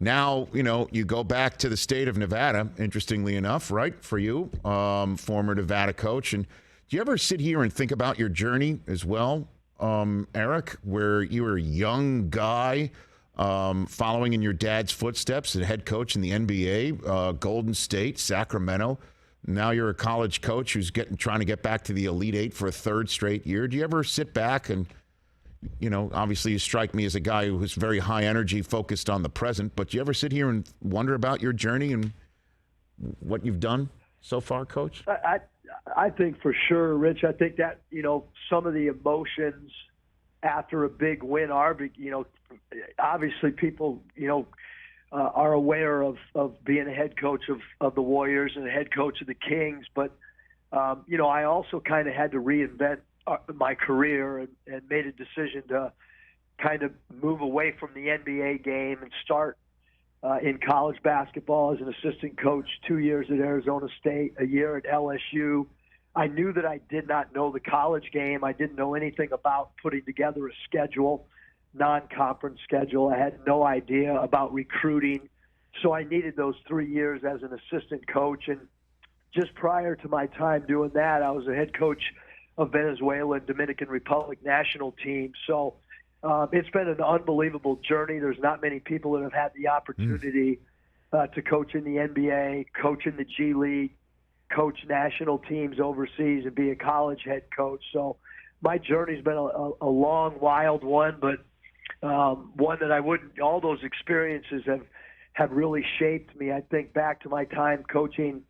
Now, you go back to the state of Nevada, interestingly enough, right, for you, former Nevada coach. And do you ever sit here and think about your journey as well, Eric, where you were a young guy following in your dad's footsteps, a head coach in the NBA, Golden State, Sacramento. Now you're a college coach who's trying to get back to the Elite Eight for a third straight year. Do you ever sit back and, obviously you strike me as a guy who is very high energy, focused on the present, but do you ever sit here and wonder about your journey and what you've done so far, Coach? I think for sure, Rich, I think that, some of the emotions after a big win are, obviously people, are aware of being a head coach of the Warriors and a head coach of the Kings. But, I also kind of had to reinvent my career and made a decision to kind of move away from the NBA game and start in college basketball as an assistant coach, 2 years at Arizona State, a year at LSU. I knew that I did not know the college game. I didn't know anything about putting together a schedule, non-conference schedule. I had no idea about recruiting. So I needed those 3 years as an assistant coach. And just prior to my time doing that, I was a head coach of Venezuela and Dominican Republic national team. So it's been an unbelievable journey. There's not many people that have had the opportunity to coach in the NBA, coach in the G League, coach national teams overseas, and be a college head coach. So my journey's been a long, wild one, but one that all those experiences have really shaped me. I think back to my time coaching,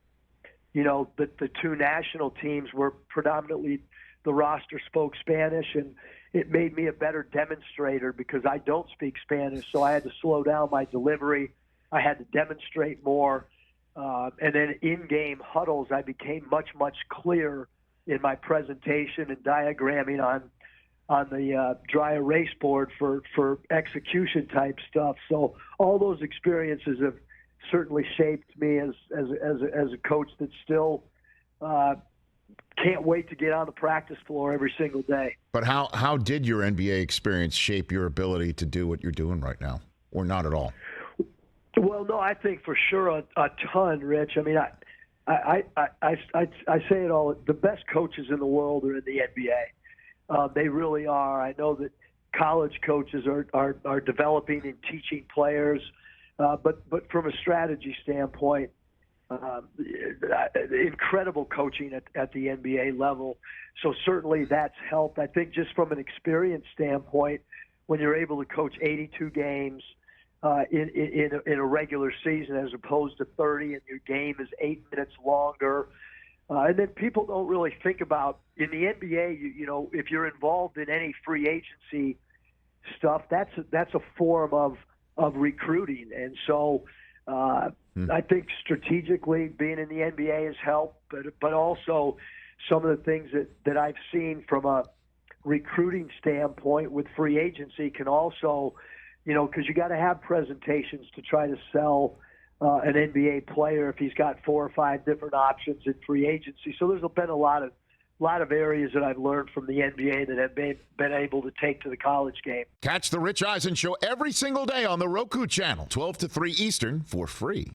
the two national teams were predominantly the roster spoke Spanish, and it made me a better demonstrator because I don't speak Spanish, so I had to slow down my delivery. I had to demonstrate more. And then in-game huddles, I became much, much clearer in my presentation and diagramming on the dry erase board for execution type stuff. So all those experiences have certainly shaped me as a coach that still can't wait to get on the practice floor every single day. But how did your NBA experience shape your ability to do what you're doing right now, or not at all? Well, no, I think for sure a ton, Rich. I mean, I say it all. The best coaches in the world are in the NBA. They really are. I know that college coaches are developing and teaching players, but from a strategy standpoint, incredible coaching at the NBA level. So certainly that's helped. I think just from an experience standpoint, when you're able to coach 82 games in a regular season as opposed to 30, and your game is 8 minutes longer. And then people don't really think about, in the NBA, if you're involved in any free agency stuff, that's a form of recruiting. And so I think strategically being in the NBA has helped, but also some of the things that I've seen from a recruiting standpoint with free agency can also, because you got to have presentations to try to sell an NBA player if he's got 4 or 5 different options in free agency. So there's been a lot of areas that I've learned from the NBA that have been able to take to the college game. Catch the Rich Eisen Show every single day on the Roku channel, 12 to 3 Eastern, for free.